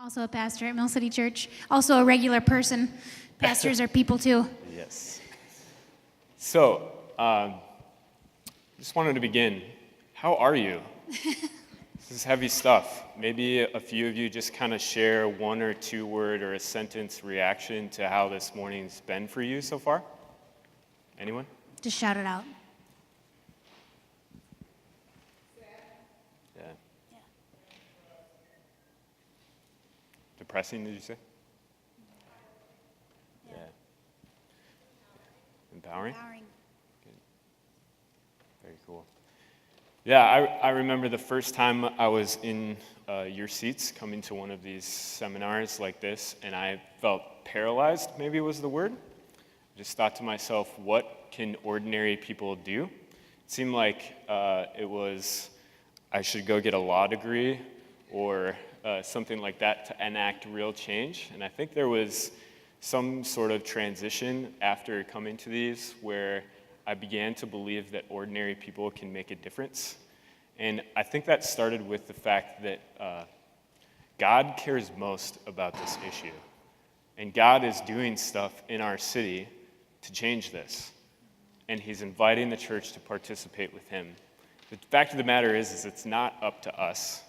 Also a pastor at Mill City Church. Also a regular person. Pastors are people too. Yes. So, just wanted to begin. How are you? This is heavy stuff. Maybe a few of you just kind of share one or two word or a sentence reaction to how this morning's been for you so far. Anyone? Just shout it out. Yeah. Depressing, did you say? Yeah. Empowering? Good. Very cool. Yeah, I remember the first time I was in your seats coming to one of these seminars like this, and I felt paralyzed, maybe was the word. I just thought to myself, what can ordinary people do? It seemed like it was, I should go get a law degree or something like that to enact real change. And I think there was some sort of transition after coming to these where I began to believe that ordinary people can make a difference. And I think that started with the fact that God cares most about this issue. And God is doing stuff in our city to change this. And he's inviting the church to participate with him. The fact of the matter is it's not up to us,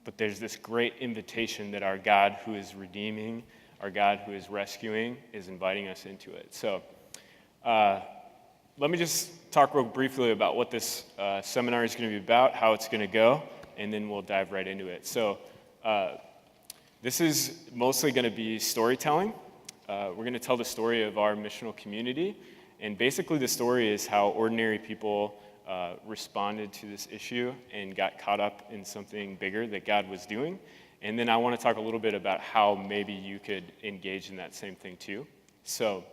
but there's this great invitation that our God who is redeeming, our God who is rescuing, is inviting us into it. So let me just talk real briefly about what this seminar is going to be about, how it's going to go, and then we'll dive right into it. So this is mostly going to be storytelling. We're going to tell the story of our missional community, and basically the story is how ordinary people responded to this issue and got caught up in something bigger that God was doing. And then I want to talk a little bit about how maybe you could engage in that same thing too. So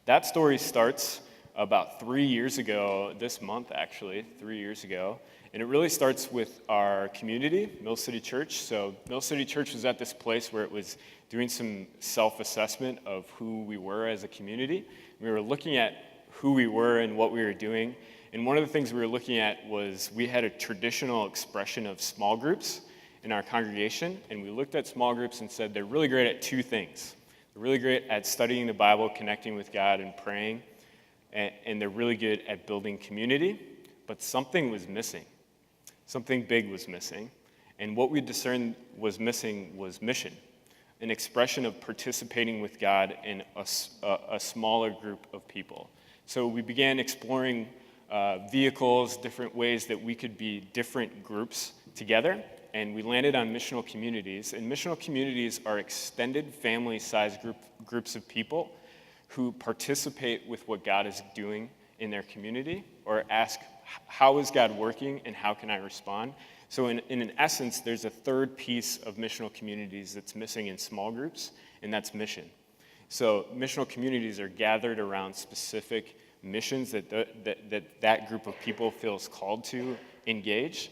that story starts about 3 years ago, this month actually, 3 years ago. And it really starts with our community, Mill City Church. So Mill City Church was at this place where it was doing some self-assessment of who we were as a community. We were looking at who we were and what we were doing. And one of the things we were looking at was we had a traditional expression of small groups in our congregation. And we looked at small groups and said they're really great at two things. They're really great at studying the Bible, connecting with God, and praying. And they're really good at building community. But something was missing. Something big was missing. And what we discerned was missing was mission, an expression of participating with God in a smaller group of people. So we began exploring vehicles, different ways that we could be different groups together. And we landed on missional communities. And missional communities are extended family-sized groups of people who participate with what God is doing in their community or ask, how is God working and how can I respond? So in an essence, there's a third piece of missional communities that's missing in small groups, and that's mission. So missional communities are gathered around specific missions that group of people feels called to engage.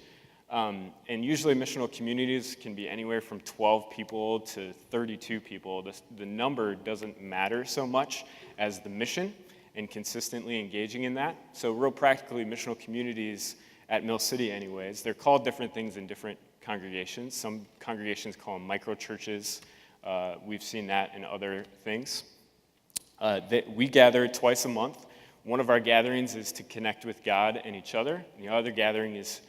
And usually missional communities can be anywhere from 12 people to 32 people. The number doesn't matter so much as the mission and consistently engaging in that. So real practically, missional communities at Mill City anyways, they're called different things in different congregations. Some congregations call them micro-churches. We've seen that in other things. We gather twice a month. One of our gatherings is to connect with God and each other. And the other gathering is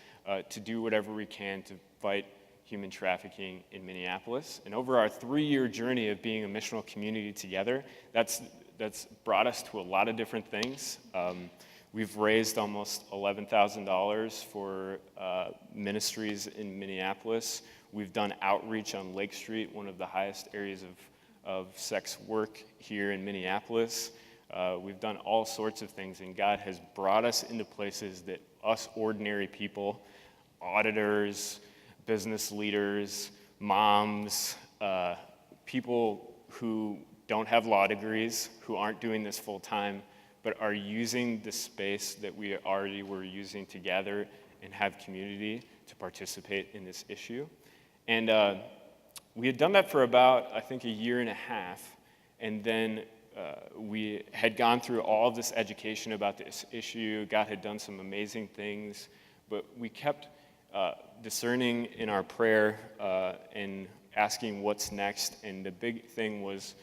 to do whatever we can to fight human trafficking in Minneapolis. And over our 3-year journey of being a missional community together, that's brought us to a lot of different things. We've raised almost $11,000 for ministries in Minneapolis. We've done outreach on Lake Street, one of the highest areas of sex work here in Minneapolis. We've done all sorts of things, and God has brought us into places that us ordinary people, auditors, business leaders, moms, people who don't have law degrees, who aren't doing this full time, but are using the space that we already were using to gather and have community to participate in this issue. And we had done that for about, I think, a year and a half, and then we had gone through all of this education about this issue. God had done some amazing things, but we kept discerning in our prayer and asking what's next, and the big thing was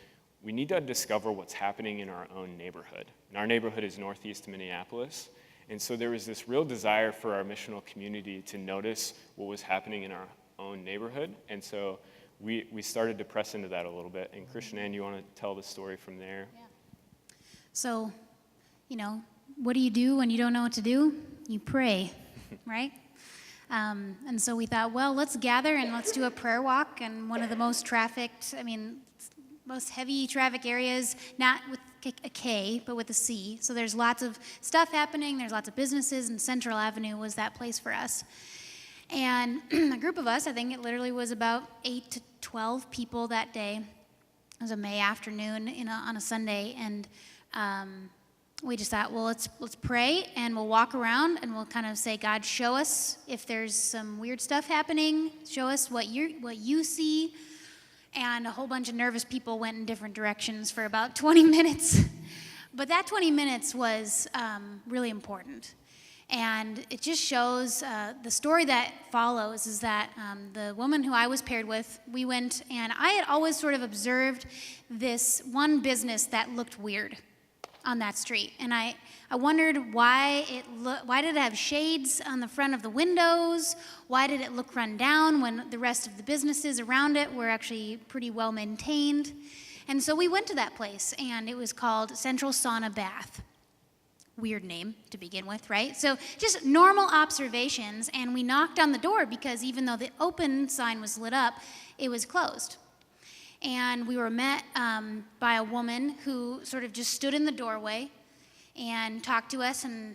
we need to discover what's happening in our own neighborhood. And our neighborhood is northeast Minneapolis, and so there was this real desire for our missional community to notice what was happening in our own neighborhood, and so we started to press into that a little bit. And Christian Ann, you want to tell the story from there? Yeah. So, what do you do when you don't know what to do? You pray, right? And so we thought, well, let's gather and let's do a prayer walk in one of the most trafficked, most heavy traffic areas, not with a K, but with a C. So there's lots of stuff happening, there's lots of businesses, and Central Avenue was that place for us. And a group of us, I think it literally was about 8 to 12 people that day. It was a May afternoon on a Sunday, and we just thought, well, let's pray, and we'll walk around, and we'll kind of say, God, show us if there's some weird stuff happening. Show us what you see. And a whole bunch of nervous people went in different directions for about 20 minutes. But that 20 minutes was really important. And it just shows the story that follows is that the woman who I was paired with, we went, and I had always sort of observed this one business that looked weird on that street. And I wondered why did it have shades on the front of the windows? Why did it look run down when the rest of the businesses around it were actually pretty well maintained? And so we went to that place, and it was called Central Sauna Bath. Weird name to begin with, right? So just normal observations, and we knocked on the door because even though the open sign was lit up, it was closed. And we were met by a woman who sort of just stood in the doorway and talked to us and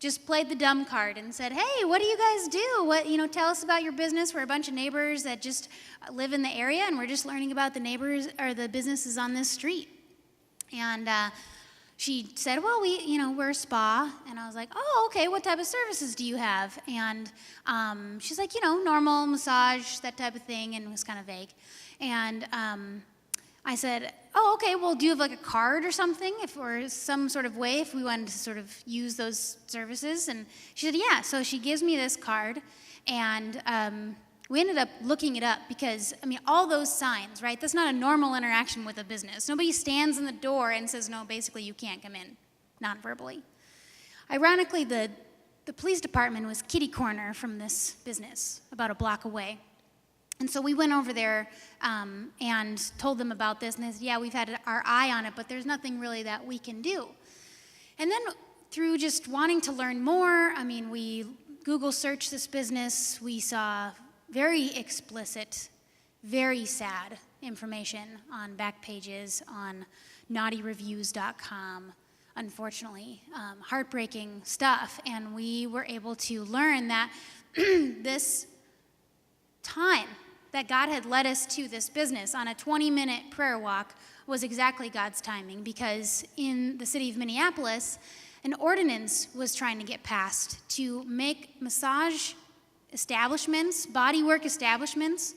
just played the dumb card and said, hey, what do you guys do? Tell us about your business. We're a bunch of neighbors that just live in the area, and we're just learning about the neighbors or the businesses on this street. And she said, well, we're a spa. And I was like, oh, okay, what type of services do you have? And she's like, normal massage, that type of thing, and it was kind of vague. And I said, oh, okay, well, do you have like a card or something, or some sort of way if we wanted to sort of use those services? And she said, yeah. So she gives me this card, and we ended up looking it up because, all those signs, right? That's not a normal interaction with a business. Nobody stands in the door and says, no, basically you can't come in, non-verbally. Ironically, the police department was kitty corner from this business, about a block away. And so we went over there and told them about this, and they said, yeah, we've had our eye on it, but there's nothing really that we can do. And then through just wanting to learn more, we Google searched this business, we saw very explicit, very sad information on back pages on naughtyreviews.com, unfortunately, heartbreaking stuff. And we were able to learn that this time that God had led us to this business on a 20-minute prayer walk was exactly God's timing, because in the city of Minneapolis, an ordinance was trying to get passed to make massage establishments, bodywork establishments,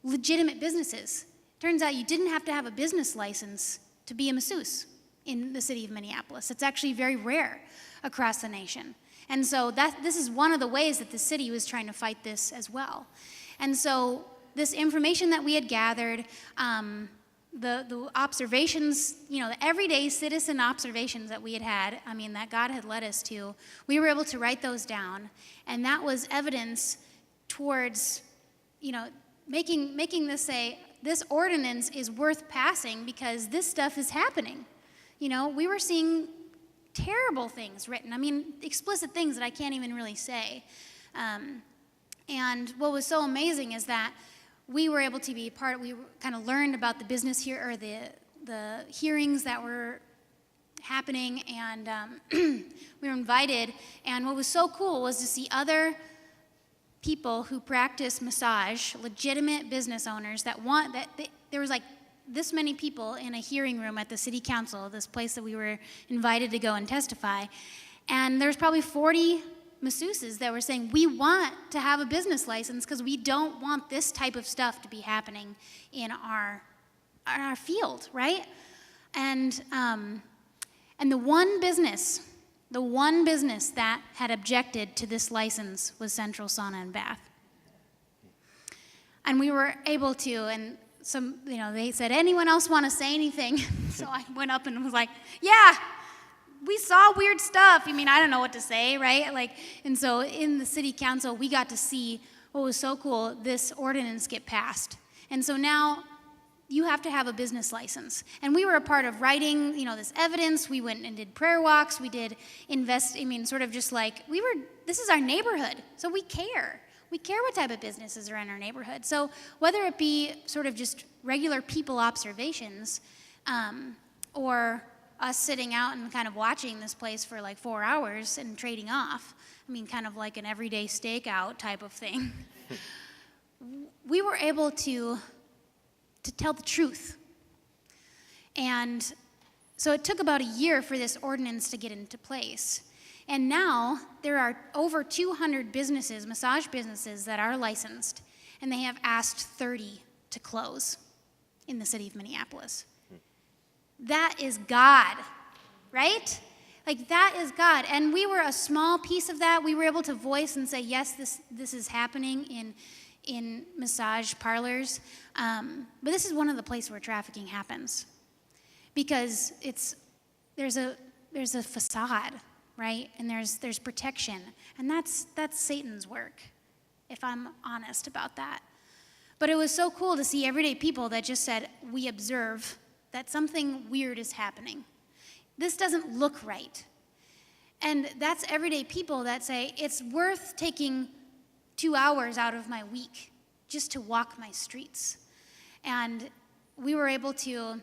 legitimate businesses. Turns out you didn't have to have a business license to be a masseuse in the city of Minneapolis. It's actually very rare across the nation. And so this is one of the ways that the city was trying to fight this as well. And so this information that we had gathered, the observations, the everyday citizen observations that we had, that God had led us to, we were able to write those down. And that was evidence towards, making this say, this ordinance is worth passing because this stuff is happening. We were seeing terrible things written. Explicit things that I can't even really say. And what was so amazing is that we were able to be we kind of learned about the business here, or the hearings that were happening, and we were invited. And what was so cool was to see other people who practice massage, legitimate business owners there was like this many people in a hearing room at the city council, this place that we were invited to go and testify. And there's probably 40 masseuses that were saying, we want to have a business license because we don't want this type of stuff to be happening in our field, right? And the one business that had objected to this license was Central Sauna and Bath. And we were able to, and they said, anyone else want to say anything? So I went up and was like, yeah, we saw weird stuff. I mean, I don't know what to say, right? And so in the city council, we got to see what was so cool, this ordinance get passed. And so now you have to have a business license. And we were a part of writing, this evidence. We went and did prayer walks. We did this is our neighborhood, so we care. We care what type of businesses are in our neighborhood. So whether it be sort of just regular people observations, or us sitting out and kind of watching this place for like 4 hours and trading off, kind of like an everyday stakeout type of thing, we were able to tell the truth. And so it took about a year for this ordinance to get into place. And now there are over 200 businesses, massage businesses, that are licensed, and they have asked 30 to close in the city of Minneapolis. That is God, right? That is God. And we were a small piece of that. We were able to voice and say, yes, this is happening in massage parlors. But this is one of the places where trafficking happens, because there's a facade, right? And there's protection, and that's Satan's work, if I'm honest about that. But it was so cool to see everyday people that just said, we observe that something weird is happening. This doesn't look right. And that's everyday people that say, it's worth taking 2 hours out of my week just to walk my streets. And we were able to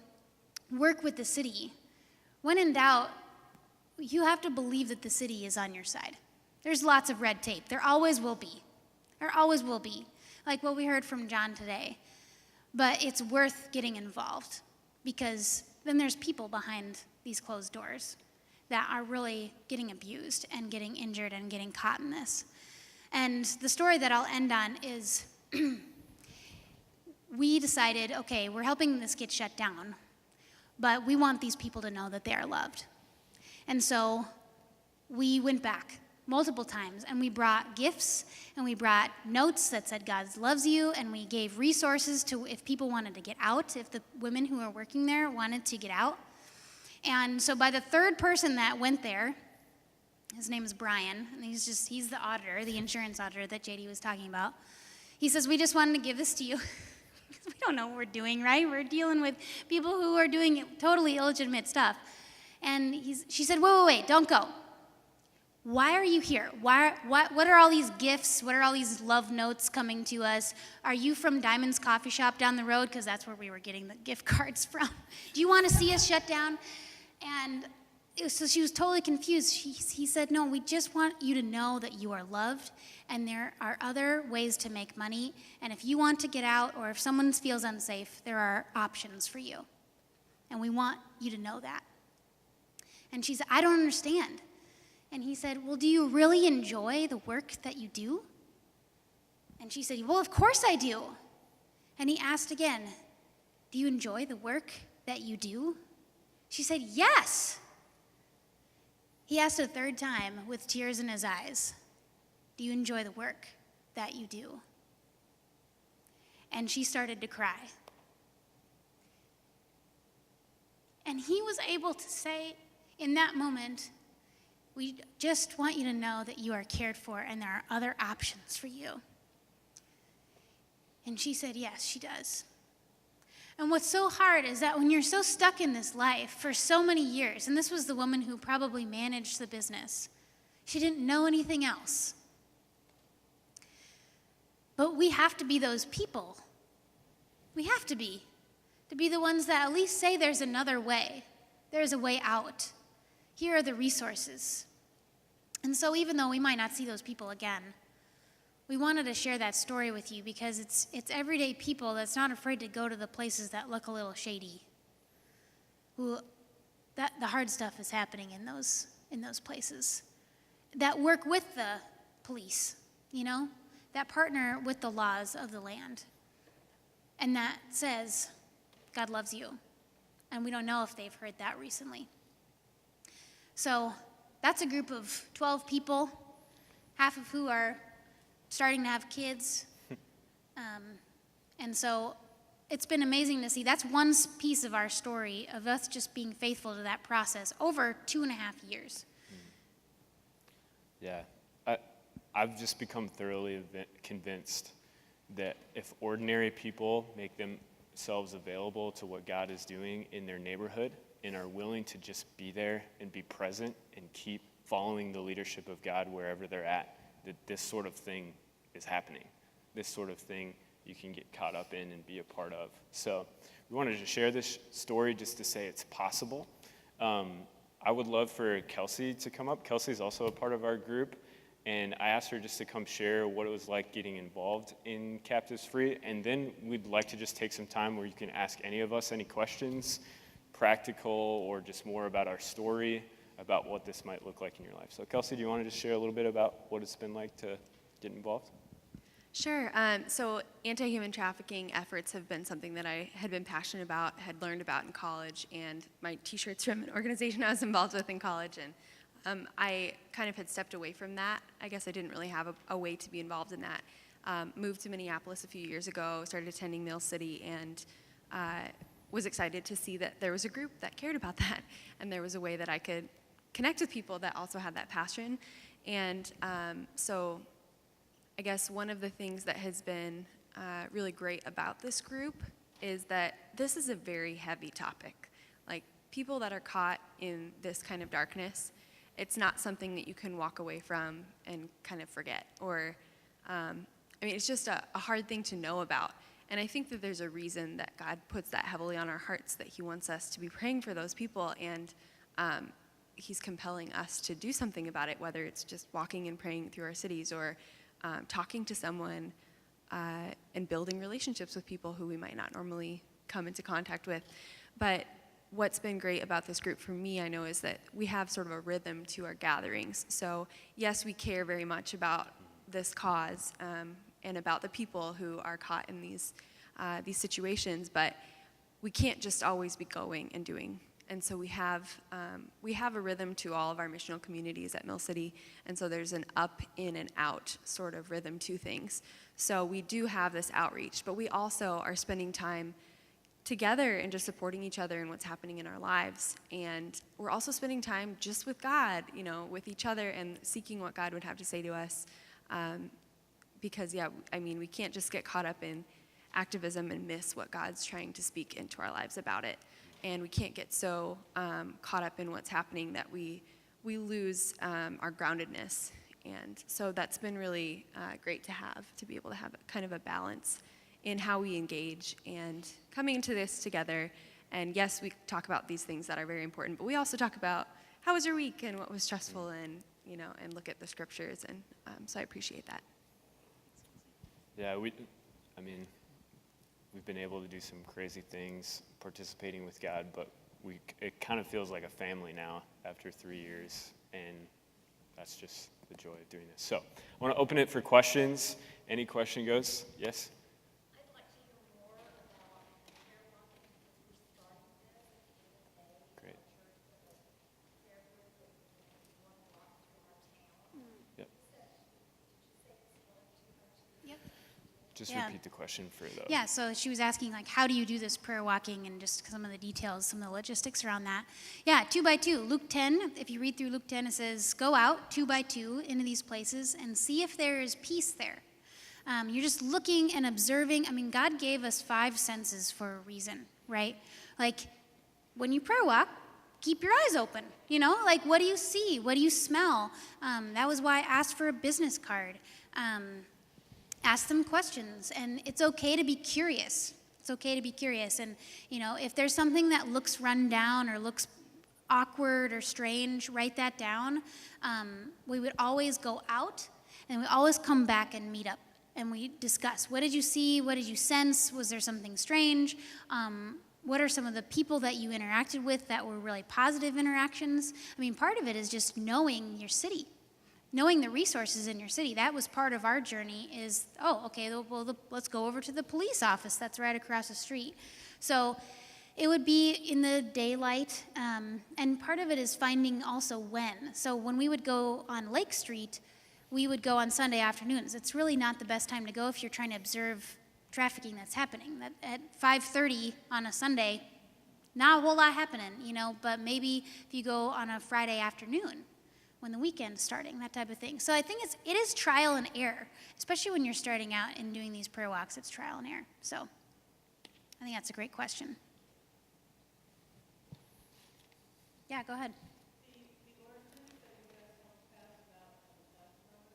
work with the city. When in doubt, you have to believe that the city is on your side. There's lots of red tape. There always will be. There always will be, like what we heard from John today. But it's worth getting involved, because then there's people behind these closed doors that are really getting abused and getting injured and getting caught in this. And the story that I'll end on is we decided, okay, we're helping this get shut down, but we want these people to know that they are loved. And so we went back multiple times, and we brought gifts, and we brought notes that said God loves you, and we gave resources to if people wanted to get out, if the women who are working there wanted to get out. And so by the third person that went there, his name is Brian, and he's the auditor, the insurance auditor that JD was talking about. He says, we just wanted to give this to you. We don't know what we're doing, right? We're dealing with people who are doing totally illegitimate stuff. And she said, wait, don't go. Why are you here? What are all these gifts? What are all these love notes coming to us? Are you from Diamond's Coffee Shop down the road? Because that's where we were getting the gift cards from. Do you want to see us shut down? And so she was totally confused. He said, no, we just want you to know that you are loved, and there are other ways to make money. And if you want to get out, or if someone feels unsafe, there are options for you. And we want you to know that. And she said, I don't understand. And he said, well, do you really enjoy the work that you do? And she said, well, of course I do. And he asked again, do you enjoy the work that you do? She said, yes. He asked a third time with tears in his eyes, do you enjoy the work that you do? And she started to cry. And he was able to say in that moment, we just want you to know that you are cared for and there are other options for you. And she said, yes, she does. And what's so hard is that when you're so stuck in this life for so many years, and this was the woman who probably managed the business, she didn't know anything else. But we have to be those people. We have to be the ones that at least say there's another way. There's a way out. Here are the resources. And so even though we might not see those people again, we wanted to share that story with you because it's everyday people that's not afraid to go to the places that look a little shady. The hard stuff is happening in those places. That work with the police, that partner with the laws of the land. And that says, God loves you. And we don't know if they've heard that recently. So that's a group of 12 people, half of who are starting to have kids. And so it's been amazing to see. That's one piece of our story of us just being faithful to that process over 2.5 years. Yeah, I've just become thoroughly convinced that if ordinary people make themselves available to what God is doing in their neighborhood and are willing to just be there and be present and keep following the leadership of God wherever they're at, that this sort of thing is happening. This sort of thing you can get caught up in and be a part of. So we wanted to share this story just to say it's possible. I would love for Kelsey to come up. Kelsey's also a part of our group, and I asked her just to come share what it was like getting involved in Captives Free, and then we'd like to just take some time where you can ask any of us any questions, practical or just more about our story, about what this might look like in your life. So Kelsey, do you want to just share a little bit about what it's been like to get involved? Sure. So anti-human trafficking efforts have been something that I had been passionate about, had learned about in college, and my t-shirts from an organization I was involved with in college. And I kind of had stepped away from that. I guess I didn't really have a way to be involved in that. Moved to Minneapolis a few years ago, started attending Mill City, and was excited to see that there was a group that cared about that, and there was a way that I could connect with people that also had that passion. And so I guess one of the things that has been really great about this group is that this is a very heavy topic. Like, people that are caught in this kind of darkness, it's not something that you can walk away from and kind of forget. Or, I mean, it's just a hard thing to know about. And I think that there's a reason that God puts that heavily on our hearts, that he wants us to be praying for those people, and he's compelling us to do something about it, whether it's just walking and praying through our cities, or talking to someone and building relationships with people who we might not normally come into contact with. But what's been great about this group for me, I know, is that we have sort of a rhythm to our gatherings. So yes, we care very much about this cause and about the people who are caught in these situations, but we can't just always be going and doing. And so we have a rhythm to all of our missional communities at Mill City, and so there's an up, in, and out sort of rhythm to things. So we do have this outreach, but we also are spending time together and just supporting each other in what's happening in our lives. And we're also spending time just with God, you know, with each other, and seeking what God would have to say to us. Because, yeah, I mean, we can't just get caught up in activism and miss what God's trying to speak into our lives about it. And we can't get so caught up in what's happening that we lose our groundedness. And so that's been really great to be able to have kind of a balance in how we engage and coming into this together. And yes, we talk about these things that are very important, but we also talk about how was your week and what was stressful, and, you know, and look at the scriptures. And so I appreciate that. Yeah, we've been able to do some crazy things participating with God, but it kind of feels like a family now after 3 years, and that's just the joy of doing this. So I want to open it for questions. Any question goes? Yes? I'd like to hear more about prayer walking, because we're starting this in a Great. church with a prayer group that is one block through our town. Yep. So, did you say it's going to Yep. Just Yeah. repeat the question for the... Yeah, so she was asking, like, how do you do this prayer walking, and just some of the details, some of the logistics around that. Yeah, 2 by 2. Luke 10, if you read through Luke 10, it says, go out 2 by 2 into these places and see if there is peace there. You're just looking and observing. I mean, God gave us 5 senses for a reason, right? Like, when you prayer walk, keep your eyes open, you know? Like, what do you see? What do you smell? That was why I asked for a business card. Ask them questions, and it's okay to be curious. It's okay to be curious. And, you know, if there's something that looks run down or looks awkward or strange, write that down. We would always go out, and we always come back and meet up, and we discuss. What did you see? What did you sense? Was there something strange? What are some of the people that you interacted with that were really positive interactions? I mean, part of it is just knowing your city. Knowing the resources in your city. That was part of our journey is, let's go over to the police office that's right across the street. So it would be in the daylight, and part of it is finding also when. So when we would go on Lake Street, we would go on Sunday afternoons. It's really not the best time to go if you're trying to observe trafficking that's happening. That at 5:30 on a Sunday, not a whole lot happening, but maybe if you go on a Friday afternoon when the weekend's starting, that type of thing. So I think it is trial and error, especially when you're starting out and doing these prayer walks, it's trial and error. So I think that's a great question. Yeah, go ahead.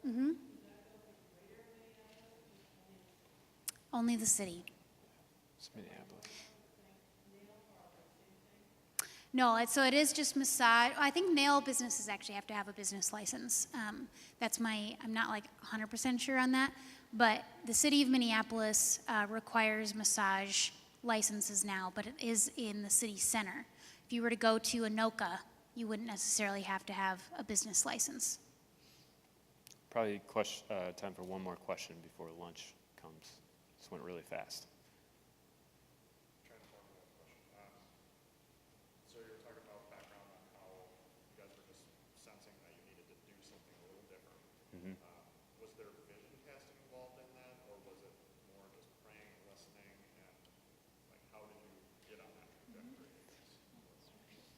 Mm-hmm. Only the city. It's Minneapolis. No, it is just massage. I think nail businesses actually have to have a business license. I'm not like 100% sure on that, but the city of Minneapolis requires massage licenses now, but it is in the city center. If you were to go to Anoka, you wouldn't necessarily have to have a business license. Probably time for one more question before lunch comes. This went really fast. So you were talking about background on how you guys were just sensing that you needed to do something a little different. Mm-hmm. Was there vision casting involved in that, or was it more just praying, listening, and like how did you get on that trajectory?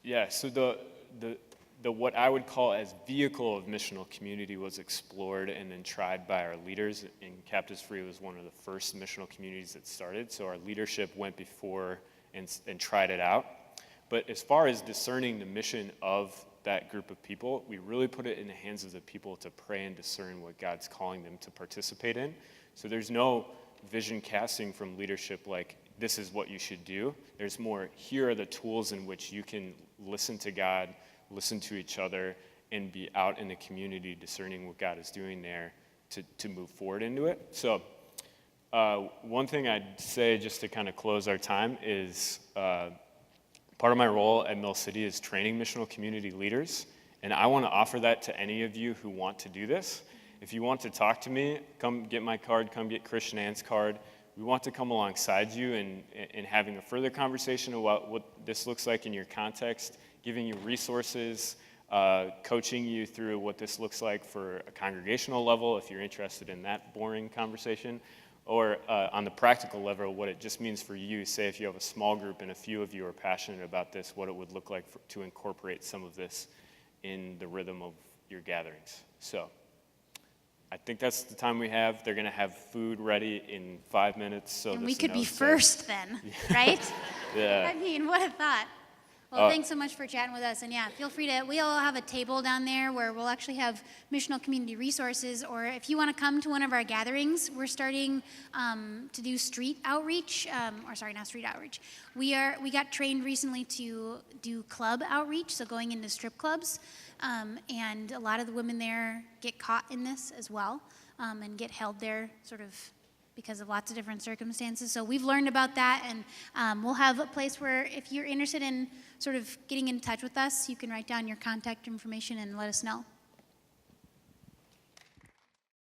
Yeah, so the what I would call as vehicle of missional community was explored and then tried by our leaders. And Captives Free was one of the first missional communities that started. So our leadership went before and tried it out. But as far as discerning the mission of that group of people, we really put it in the hands of the people to pray and discern what God's calling them to participate in. So there's no vision casting from leadership like, this is what you should do. There's more, here are the tools in which you can listen to God, listen to each other, and be out in the community discerning what God is doing there to move forward into it. So one thing I'd say just to kind of close our time is part of my role at Mill City is training missional community leaders, and I want to offer that to any of you who want to do this. If you want to talk to me, come get my card, come get Christian Ann's card. We want to come alongside you in having a further conversation about what this looks like in your context, giving you resources, coaching you through what this looks like for a congregational level if you're interested in that boring conversation, or on the practical level, what it just means for you. Say if you have a small group and a few of you are passionate about this, what it would look like to incorporate some of this in the rhythm of your gatherings. So I think that's the time we have. They're going to have food ready in 5 minutes. So And we could be first then, right? Yeah. I mean, what a thought. Well, thanks so much for chatting with us. And yeah, feel free to, we'll have a table down there where we'll actually have missional community resources, or if you want to come to one of our gatherings, we're starting to do street outreach, not street outreach. We got trained recently to do club outreach, so going into strip clubs, and a lot of the women there get caught in this as well, and get held there sort of because of lots of different circumstances. So we've learned about that, and we'll have a place where if you're interested in sort of getting in touch with us, you can write down your contact information and let us know.